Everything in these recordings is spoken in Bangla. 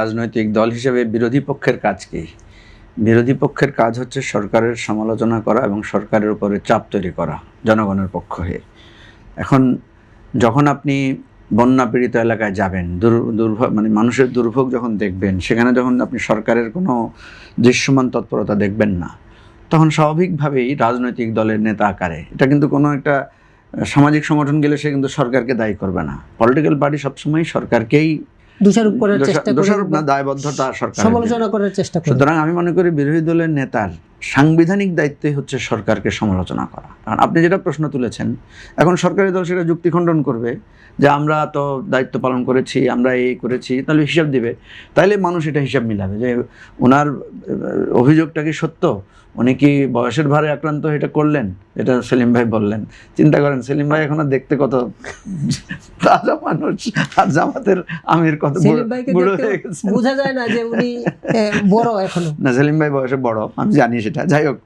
রাজনৈতিক দল হিসেবে বিরোধী পক্ষের কাজ কি? বিরোধী পক্ষের কাজ হচ্ছে সরকারের সমালোচনা করা এবং সরকারের উপরে চাপ তৈরি করা জনগণের পক্ষ হয়ে। এখন যখন আপনি বন্যা পীড়িত এলাকায় যাবেন, দুর্ভোগ মানে মানুষের দুর্ভোগ যখন দেখবেন, সেখানে যখন আপনি সরকারের কোনো দৃশ্যমান তৎপরতা দেখবেন না, তখন স্বাভাবিকভাবেই রাজনৈতিক দলের নেতা আকারে, এটা কিন্তু কোনো একটা সামাজিক সংগঠন গেলে সে কিন্তু সরকারকে দায়ী করবে না। পলিটিক্যাল পার্টি সবসময় সরকারকেই দোষারোপ করার চেষ্টা করে, দোষারোপ না, দায়বদ্ধতা সরকার সমালোচনা করার চেষ্টা করে। সুতরাং আমি মনে করি বিরোধী দলের নেতার সাংবিধানিক দায়িত্বই হচ্ছে সরকারকে সমালোচনা করা। কারণ আপনি যেটা প্রশ্ন তুলেছেন, এখন সরকারি দল সেটা যুক্তি খণ্ডন করবে যে আমরা তো দায়িত্ব পালন করেছি, আমরা এই করেছি, তাহলে হিসাব দিবে। তাইলে মানুষ এটা হিসাব মিলাবে যে ওনার অভিযোগটা কি সত্য, উনি কি বয়সের ভারে আক্রান্ত এটা করলেন, এটা সেলিম ভাই বললেন। চিন্তা করেন, সেলিম ভাই এখনো দেখতে কত তাজা মানুষ, আর জামাতের আমির কত বুড়ো হয়ে গেছে, বোঝা যায় না যে উনি বড় এখনো। না, সেলিম ভাই বয়সে বড়, আমি জানি সেটা। যাই হোক,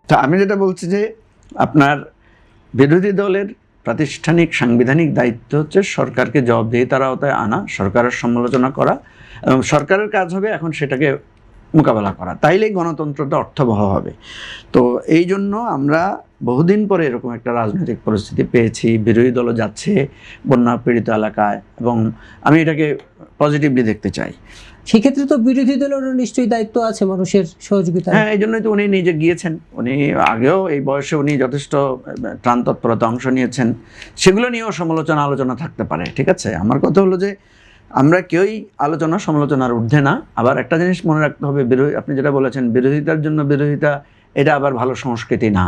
তা আমি যেটা বলছি যে আপনার বিরোধী দলের প্রাতিষ্ঠানিক সাংবিধানিক দায়িত্ব হচ্ছে সরকারকে জবাবদিহিতার আওতায় আনা, সরকারের সমালোচনা করা, এবং সরকারের কাজ হবে এখন সেটাকে মোকাবেলা করা। তাইলেই গণতন্ত্রটা অর্থবহ হবে। তো এই জন্য আমরা বহুদিন পরে এরকম একটা রাজনৈতিক পরিস্থিতি পেয়েছি, বিরোধী দলও যাচ্ছে বন্যা পীড়িত এলাকায়, এবং আমি এটাকে পজিটিভলি দেখতে চাই। সেক্ষেত্রে তো বিরোধী দলেরও নিশ্চয়ই দায়িত্ব আছে মানুষের সহযোগিতা। হ্যাঁ, এই জন্যই তো উনি নিজে গিয়েছেন। উনি আগেও এই বয়সে উনি যথেষ্ট ত্রাণ তৎপরতা অংশ নিয়েছেন, সেগুলো নিয়েও আলোচনা থাকতে পারে। ঠিক আছে, আমার কথা হলো যে আমরা কেউই সমালোচনার ঊর্ধ্বে না। আবার একটা জিনিস মনে রাখতে হবে, আপনি যেটা বলেছেন বিরোধিতার জন্য বিরোধিতা, এটা আবার ভালো সংস্কৃতি না।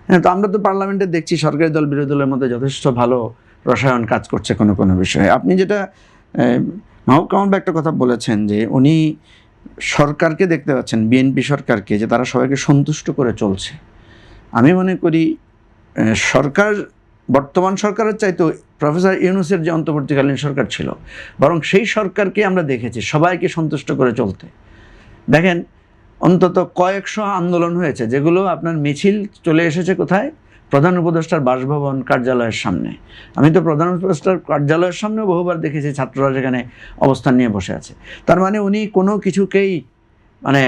হ্যাঁ, তো আমরা তো পার্লামেন্টে দেখছি সরকারি দল বিরোধী দলের মধ্যে যথেষ্ট ভালো রসায়ন কাজ করছে কোনো কোনো বিষয়ে। আপনি যেটা মাহবুব কামাল ভাই একটা কথা বলেছেন যে উনি সরকারকে দেখতে পাচ্ছেন, বিএনপি সরকারকে, যে তারা সবাইকে সন্তুষ্ট করে চলছে। আমি মনে করি সরকার, বর্তমান সরকারের চাইতে প্রফেসর ইউনূসের যে অন্তর্বর্তীকালীন সরকার ছিল, বরং সেই সরকারকে আমরা দেখেছি সবাইকে সন্তুষ্ট করে চলতে। দেখেন, অন্তত কয়েকশো আন্দোলন হয়েছে, যেগুলো আপনার মিছিল চলে এসেছে কোথায়? প্রধান উপদেষ্টার বাসভবন কার্যালয়ের সামনে। আমি তো প্রধান উপদেষ্টার কার্যালয়ের সামনেও বহুবার দেখেছি ছাত্ররা সেখানে অবস্থান নিয়ে বসে আছে। তার মানে উনি কোনো কিছুকেই মানে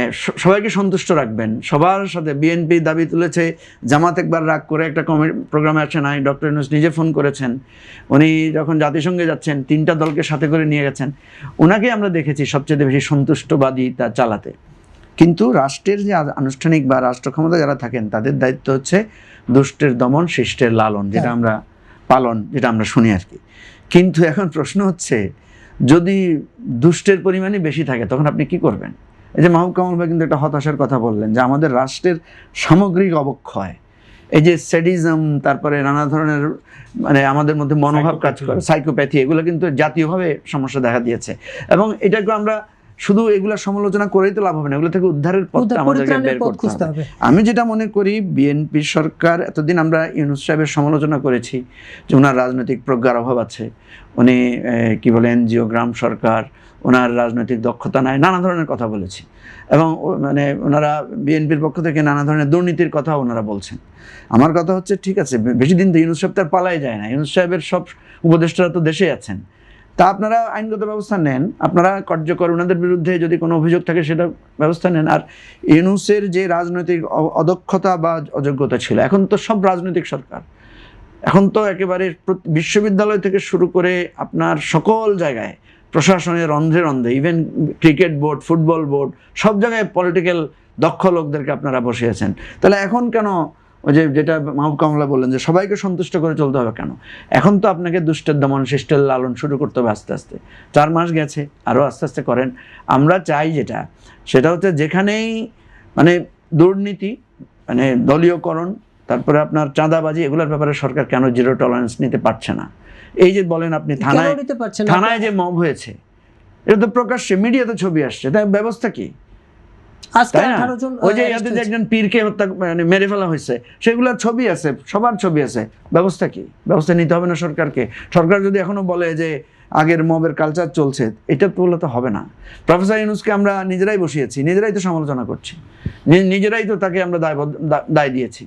সবাইকে সন্তুষ্ট রাখবেন, সবার সাথে। বিএনপি দাবি তুলেছে, জামাত একবার রাগ করে একটা প্রোগ্রামে আসে নাই, ডক্টর ইউনূস নিজে ফোন করেছেন। উনি যখন জাতিসংঘে যাচ্ছেন 3টা দলকে সাথে করে নিয়ে গেছেন। ওনাকে আমরা দেখেছি সবচেয়ে বেশি সন্তুষ্টবাদিতা চালাতে। কিন্তু রাষ্ট্রের যে আনুষ্ঠানিক বা রাষ্ট্র ক্ষমতা যারা থাকেন, তাদের দায়িত্ব হচ্ছে দুষ্টের দমন, শিষ্টের লালন, যেটা আমরা শুনি আর কি। কিন্তু এখন প্রশ্ন হচ্ছে, যদি দুষ্টের পরিমাণই বেশি থাকে তখন আপনি কি করবেন? এই যে মাহবুব কামাল ভাই কিন্তু একটা হতাশার কথা বললেন, যে আমাদের রাষ্ট্রের সামগ্রিক অবক্ষয়, এই যে স্যাডিজম, তারপরে নানা ধরনের মানে আমাদের মধ্যে মনোভাব কাজ করে, সাইকোপ্যাথি, এগুলো কিন্তু জাতীয়ভাবে সমস্যা দেখা দিয়েছে। এবং এটাকে আমরা শুধু এগুলা সমালোচনা করেই তো লাভ হবে না, এগুলো থেকে উদ্ধারের পথটা আমাদেরকে বের করতে হবে। আমি যেটা মনে করি, বিএনপি সরকার, এতদিন আমরা ইউনূস সাহেবের সমালোচনা করেছি যে ওনার রাজনৈতিক প্রজ্ঞার অভাব আছে, উনি কি বলে এনজিও গ্রাম সরকার, ওনার রাজনৈতিক দক্ষতা নাই, নানা ধরনের কথা বলেছি। এবং মানে ওনারা বিএনপির পক্ষ থেকে নানা ধরনের দুর্নীতির কথা ওনারা বলছেন। আমার কথা হচ্ছে, ঠিক আছে, বেশি দিন তো ইউনূস সাহেব তার পালাই যায় না, ইউনূস সাহেবের সব উপদেষ্টারা তো দেশে আছেন। তা আপনারা আইনগত ব্যবস্থা নেন, আপনারা কার্যকর, ওনাদের বিরুদ্ধে যদি কোনো অভিযোগ থাকে সেটা ব্যবস্থা নেন। আর ইউনূসের যে রাজনৈতিক অদক্ষতা বা অযোগ্যতা ছিল, এখন তো সব রাজনৈতিক সরকার, এখন তো একেবারে বিশ্ববিদ্যালয় থেকে শুরু করে আপনার সকল জায়গায় প্রশাসনের রন্ধ্রে রন্ধ্রে, even cricket board, football board, সব জায়গায় পলিটিক্যাল দক্ষ লোকদেরকে আপনারা বসিয়েছেন। তাহলে এখন কেন ওই যেটা মাহবুব কামাল বললেন যে সবাইকে সন্তুষ্ট করে চলতে হবে কেন? এখন তো আপনাকে দুষ্টের দমন, শিষ্টের লালন শুরু করতে হবে আস্তে আস্তে। 4 মাস গেছে, আরও আস্তে আস্তে করেন। আমরা চাই সেটা হচ্ছে যেখানেই মানে দুর্নীতি, মানে দলীয়করণ, তারপরে আপনার চাঁদাবাজি, এগুলোর ব্যাপারে সরকার কেন জিরো টলারেন্স নিতে পারছে না? এই যে বলেন আপনি থানায় যে মব হয়েছে, এটা তো প্রকাশ্যে মিডিয়াতে ছবি আসছে, তাই ব্যবস্থা কি? আজকে তাই না? 18 জন ওই যে arrest ইয়াতে যে হয়েছে। একজন পীরকে হত্যা মানে মেরে ফেলা হয়েছে, সেগুলোর ছবি আছে, সবার ছবি আছে। ব্যবস্থা কি? ব্যবস্থা নিতে হবে না সরকারকে? সরকার যদি এখনো বলে যে আগের মবের কালচার চলছে, এটা তো বললে তো হবে না। প্রফেসর ইউনূসকে আমরা নিজেরাই বসিয়েছি, নিজেরাই তো সমালোচনা করছি, নিজেরাই তো তাকে আমরা দায় দিয়েছি।